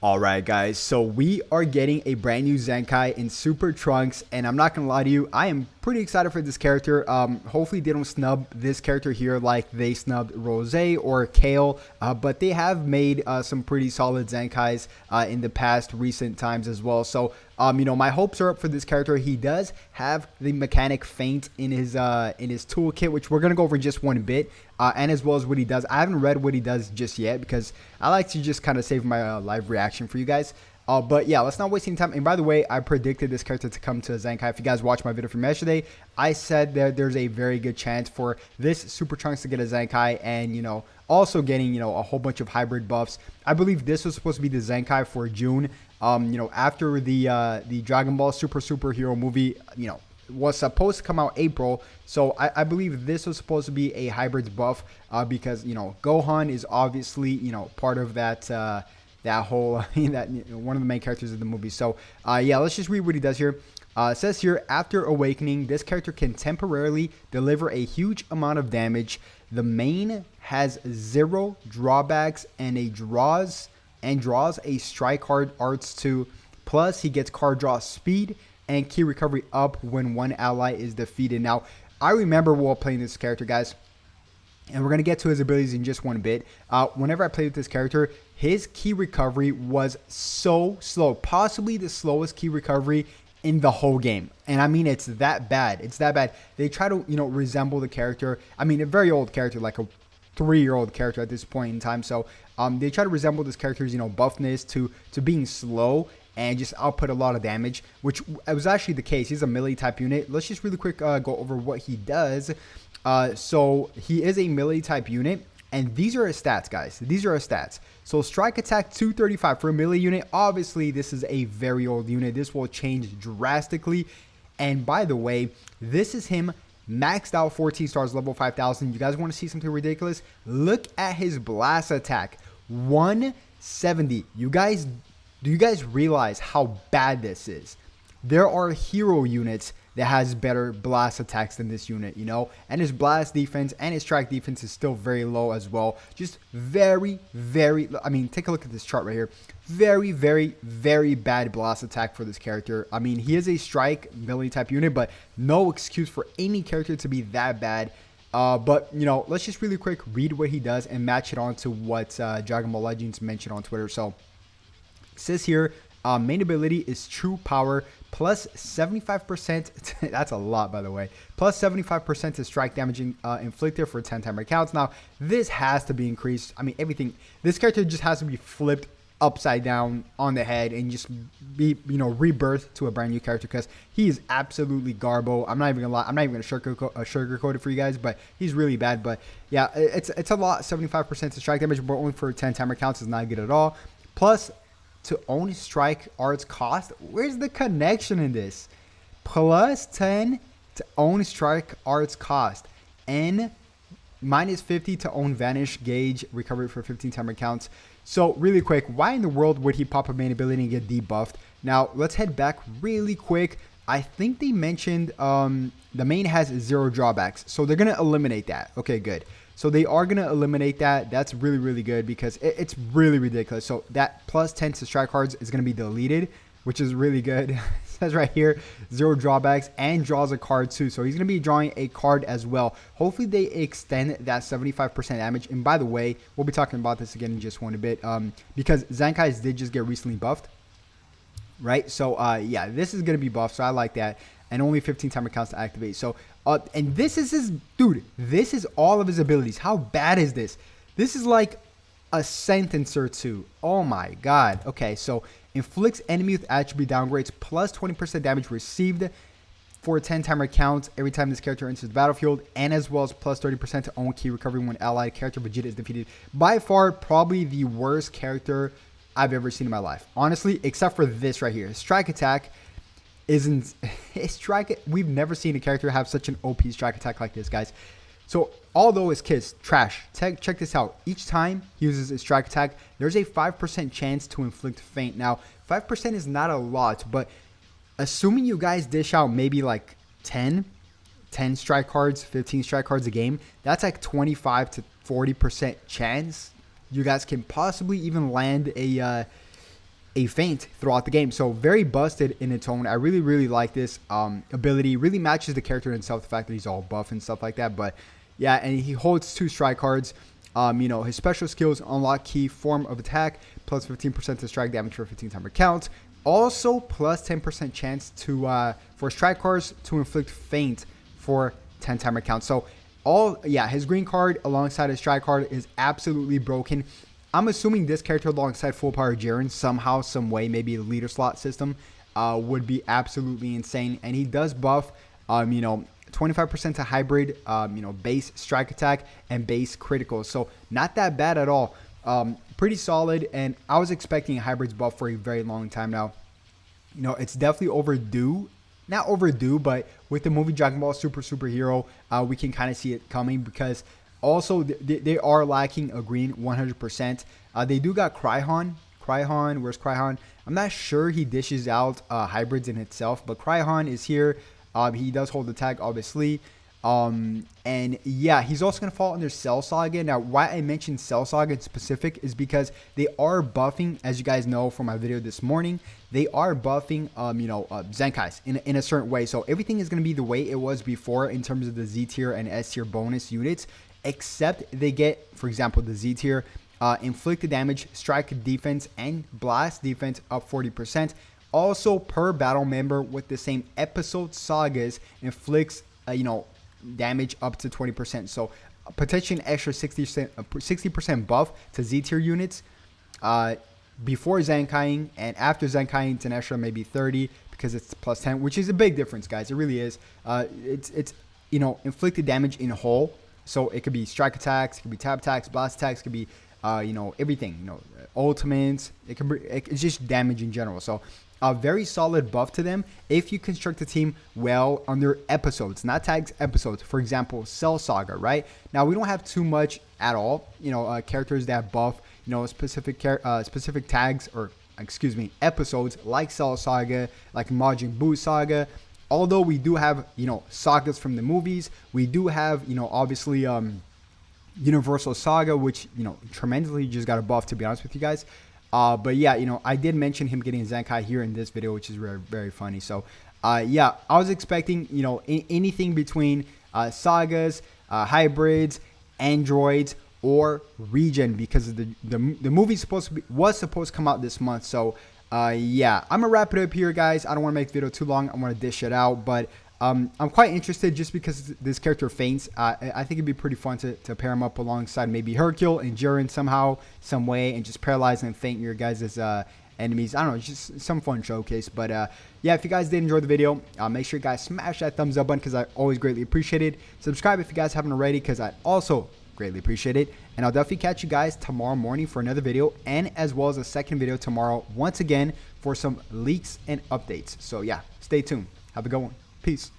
Alright guys, so we are getting a brand new Zenkai in Super Trunks, and I'm not gonna lie to you, I am pretty excited for this character. Hopefully they don't snub this character here like they snubbed Rose or Kale, but they have made some pretty solid Zenkais in the past recent times as well. So you know, my hopes are up for this character. He does have the mechanic Faint in his toolkit, which we're gonna go over just one bit, and as well as what he does. I haven't read what he does just yet because I like to just kind of save my live reaction for you guys. But yeah, let's not waste any time. And by the way, I predicted this character to come to Zenkai. If you guys watched my video from yesterday, I said that there's a very good chance for this Super Trunks to get a Zenkai, and you know, also getting, you know, a whole bunch of hybrid buffs. I believe this was supposed to be the Zenkai for June. You know, after the Dragon Ball Superhero movie, you know, was supposed to come out April. So I believe this was supposed to be a hybrids buff, because, you know, Gohan is obviously, you know, part of that that whole that, you know, one of the main characters of the movie. So yeah, let's just read what he does here. It says here, after awakening, this character can temporarily deliver a huge amount of damage. The main has 0 drawbacks and draws a strike card arts 2. Plus he gets card draw speed and key recovery up when one ally is defeated. Now, I remember while playing this character, guys, and we're going to get to his abilities in just one bit. Whenever I played with this character, his key recovery was so slow, possibly the slowest key recovery in the whole game. And I mean, it's that bad. It's that bad. They try to, you know, resemble the character. I mean, a very old character, like a 3-year-old character at this point in time. So they try to resemble this character's, you know, buffness to being slow and just output a lot of damage, which was actually the case. He's a melee type unit. Let's just really quick go over what he does. So he is a melee type unit, and these are his stats, guys. These are his stats. So strike attack 235 for a melee unit. Obviously, this is a very old unit. This will change drastically. And by the way, this is him maxed out 14 stars, level 5000. You guys want to see something ridiculous? Look at his blast attack, 170. Do you guys realize how bad this is? There are hero units that has better blast attacks than this unit, you know, and his blast defense and his strike defense is still very low as well. Just very, I mean, take a look at this chart right here. Very, very bad blast attack for this character. I mean, he is a strike melee type unit, but no excuse for any character to be that bad. But, you know, let's just really quick read what he does and match it on to what Dragon Ball Legends mentioned on Twitter. So it says here, main ability is true power plus 75%. That's a lot, by the way. Plus 75% to strike damaging inflicted for 10 timer counts. Now, this has to be increased. I mean, everything. This character just has to be flipped upside down on the head and just be, you know, rebirthed to a brand new character, because he is absolutely garbo. I'm not even gonna lie. I'm not even gonna sugarcoat it for you guys, but he's really bad. But yeah, it's a lot. 75% to strike damage, but only for 10 timer counts is not good at all. Plus, to own strike arts cost, where's the connection in this? Plus 10 to own strike arts cost, and minus 50 to own vanish gauge recovery for 15 timer counts. So really quick, why in the world would he pop a main ability and get debuffed? Now let's head back really quick. I think they mentioned the main has 0 drawbacks, so they're gonna eliminate that. Okay, good. So they are going to eliminate that. That's really good, because it's really ridiculous. So that plus 10 to strike cards is going to be deleted, which is really good. It says right here, 0 drawbacks, and draws a card too. So he's going to be drawing a card as well. Hopefully they extend that 75% damage. And by the way, we'll be talking about this again in just one bit, because Zenkais did just get recently buffed, right? So yeah, this is going to be buffed. So I like that. And only 15 timer counts to activate. So, and this is his, dude, this is all of his abilities. How bad is this? This is like a sentence or two. Oh my God. Okay, so inflicts enemy with attribute downgrades plus 20% damage received for a 10 timer count every time this character enters the battlefield, and as well as plus 30% to own key recovery when allied character Vegeta is defeated. By far, probably the worst character I've ever seen in my life. Honestly, except for this right here. Strike attack isn't we've never seen a character have such an OP strike attack like this, guys. So although his kid's trash, check this out. Each time he uses his strike attack, there's a 5% chance to inflict faint. Now 5% is not a lot, but assuming you guys dish out maybe like 10 strike cards, 15 strike cards a game, that's like 25 to 40% chance you guys can possibly even land a a feint throughout the game. So very busted in its own. I really like this ability. Really matches the character himself, the fact that he's all buff and stuff like that. But yeah, and he holds 2 strike cards. You know, his special skills unlock key form of attack, plus 15% to strike damage for 15 timer count. Also plus 10% chance to for strike cards to inflict feint for 10 timer count. So his green card alongside his strike card is absolutely broken. I'm assuming this character alongside full power Jiren somehow, some way, maybe a leader slot system would be absolutely insane. And he does buff, you know, 25% to hybrid, you know, base strike attack and base critical. So not that bad at all. Pretty solid. And I was expecting a hybrids buff for a very long time now. You know, it's definitely overdue. Not overdue, but with the movie Dragon Ball Superhero, we can kind of see it coming, because also they are lacking a green 100%. They do got Cryhon. Where's Cryhon? I'm not sure he dishes out hybrids in itself, but Cryhon is here. He does hold the tag, obviously. And yeah, he's also going to fall under Cell Saga. Now, why I mentioned Cell Saga in specific is because they are buffing, as you guys know from my video this morning, they are buffing, you know, Zenkais in a certain way. So everything is going to be the way it was before in terms of the Z tier and S tier bonus units, except they get, for example, the Z tier, inflicted damage, strike defense, and blast defense up 40%. Also, per battle member with the same episode sagas inflicts, you know, damage up to 20%. So potentially an extra 60% buff to Z tier units before Zenkaiing, and after Zenkaiing it's an extra maybe 30 because it's plus 10, which is a big difference, guys. It really is. It's you know, inflicted damage in whole. So it could be strike attacks, it could be tap attacks, blast attacks, it could be you know, everything, you know, ultimates. It's just damage in general. So a very solid buff to them if you construct a team well under episodes, not tags, episodes. For example, Cell Saga, right? Now, we don't have too much at all, you know, characters that buff, you know, specific tags, or excuse me, episodes like Cell Saga, like Majin Buu Saga. Although we do have, you know, sagas from the movies, we do have, you know, obviously Universal Saga, which, you know, tremendously just got a buff, to be honest with you guys. But yeah, you know, I did mention him getting Zenkai here in this video, which is very, very funny. So yeah, I was expecting, you know, anything between sagas, hybrids, androids, or regen, because the movie was supposed to come out this month. So yeah, I'm gonna wrap it up here, guys. I don't want to make the video too long. I want to dish it out, but I'm quite interested just because this character faints. I think it'd be pretty fun to pair him up alongside maybe Hercule and Jiren somehow, some way, and just paralyze and faint your guys' enemies. I don't know, just some fun showcase. But yeah, if you guys did enjoy the video, make sure you guys smash that thumbs up button, because I always greatly appreciate it. Subscribe if you guys haven't already, because I also greatly appreciate it. And I'll definitely catch you guys tomorrow morning for another video, and as well as a second video tomorrow, once again, for some leaks and updates. So yeah, stay tuned. Have a good one. Peace.